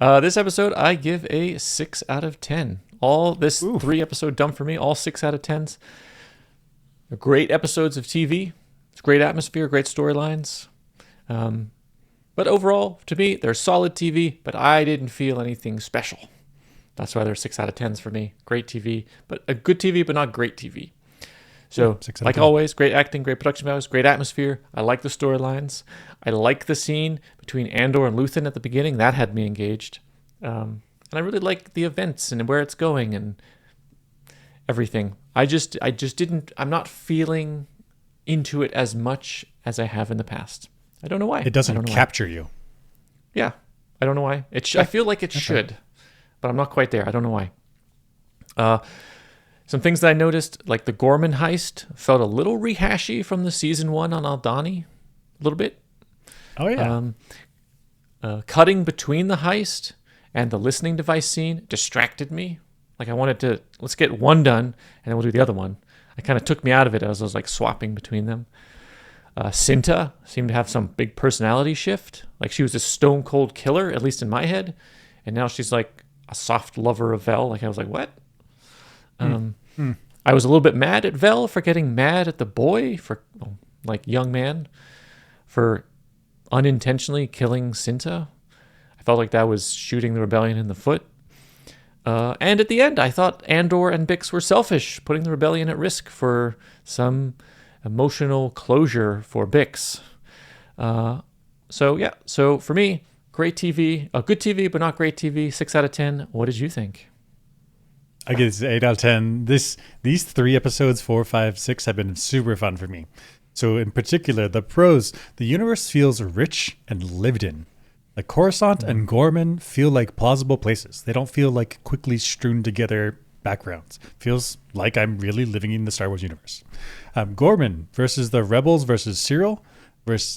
This episode, I give a 6 out of 10. All this Ooh. 3 episode dump for me, all 6 out of 10s. They're great episodes of TV. It's great atmosphere, great storylines. But overall, to me, they're solid TV, but I didn't feel anything special. That's why they're 6 out of 10s for me. Great TV, but a good TV, but not great TV. So, 6 out of like 10. always, great acting, great production values, great atmosphere. I like the storylines. I like the scene between Andor and Luthen at the beginning. That had me engaged. And I really like the events and where it's going and everything. I just didn't. I'm not feeling into it as much as I have in the past. I don't know why. It I doesn't don't know why. capture you. Yeah, I don't know why. I feel like it That's should, but I'm not quite there. I don't know why. Some things that I noticed, like the Gorman heist, felt a little rehashy from the season 1 on Aldani, a little bit. Oh yeah. Cutting between the heist and the listening device scene distracted me. Like I wanted to, let's get one done and then we'll do the other one. It kind of took me out of it as I was like swapping between them. Cinta seemed to have some big personality shift. Like she was a stone cold killer, at least in my head. And now she's like a soft lover of Vel. Like I was like, what? I was a little bit mad at Vel for getting mad at the boy, like young man, for unintentionally killing Cinta. I felt like that was shooting the rebellion in the foot. And at the end, I thought Andor and Bix were selfish, putting the rebellion at risk for some emotional closure for Bix. So for me, great TV, a good TV, but not great TV, 6 out of 10. What did you think? I give this 8 out of 10. These 3 episodes, 4, 5, 6, have been super fun for me. So in particular, the pros, the universe feels rich and lived in. Like Coruscant and Gorman feel like plausible places. They don't feel like quickly strewn together backgrounds. Feels like I'm really living in the Star Wars universe. Gorman versus the Rebels versus Cyril,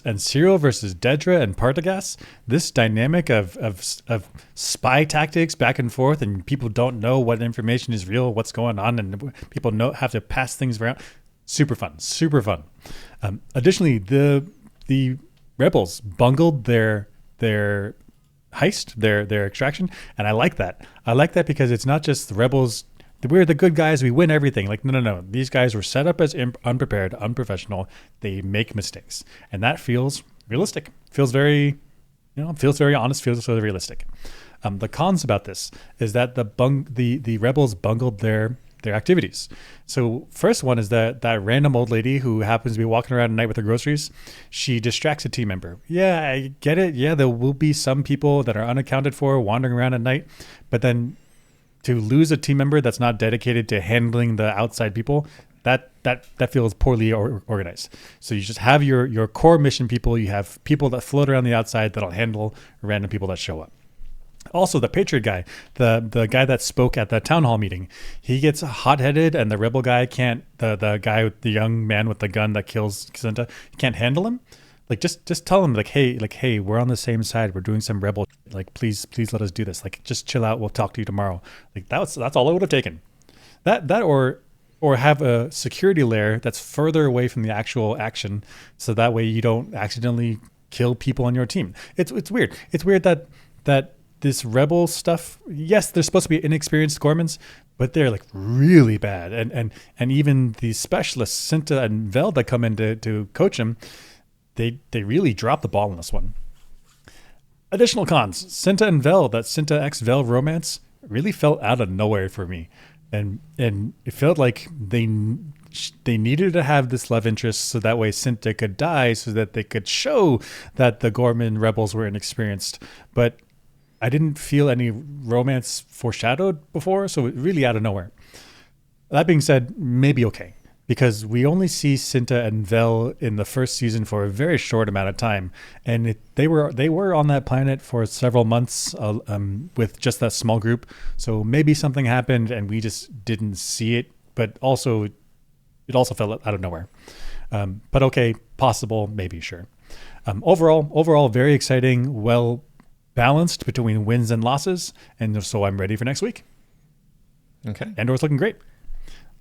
and Cyril versus Dedra and Partagaz. This dynamic of spy tactics back and forth, and people don't know what information is real, what's going on, and people have to pass things around. Super fun, super fun. Additionally, the Rebels bungled their heist, their extraction, and I like that. I like that because it's not just the Rebels. We're the good guys. We win everything. Like, no. These guys were set up as unprepared, unprofessional. They make mistakes. And that feels realistic. Feels very honest, feels very realistic. The cons about this is that the rebels bungled their activities. So first one is that random old lady who happens to be walking around at night with her groceries. She distracts a team member. Yeah, I get it. Yeah, there will be some people that are unaccounted for wandering around at night. But then to lose a team member that's not dedicated to handling the outside people, that feels poorly organized. So you just have your core mission people. You have people that float around the outside that'll handle random people that show up. Also, the Patriot guy, the guy that spoke at the town hall meeting, he gets hot-headed, and the rebel guy can't. The guy, the young man with the gun that kills Kacinta, can't handle him. Like just tell him hey, we're on the same side. We're doing some rebel. Like please let us do this. Like just chill out. We'll talk to you tomorrow. Like that's all I would have taken. That or have a security layer that's further away from the actual action, so that way you don't accidentally kill people on your team. It's weird. It's weird that this rebel stuff. Yes, they're supposed to be inexperienced Gormans, but they're like really bad. And even the specialists, Cinta and Vel, that come in to coach him. They really dropped the ball on this one. Additional cons: Cinta and Vel, that Cinta x Vel romance really felt out of nowhere for me, and it felt like they needed to have this love interest so that way Cinta could die, so that they could show that the Gorman rebels were inexperienced. But I didn't feel any romance foreshadowed before, so it really out of nowhere. That being said, maybe okay. Because we only see Cinta and Vel in the first season for a very short amount of time, and they were on that planet for several months with just that small group. So maybe something happened and we just didn't see it. But also, it also fell out of nowhere. But okay, possible, maybe, sure. Overall, very exciting, well balanced between wins and losses, and so I'm ready for next week. Okay. Andor's looking great.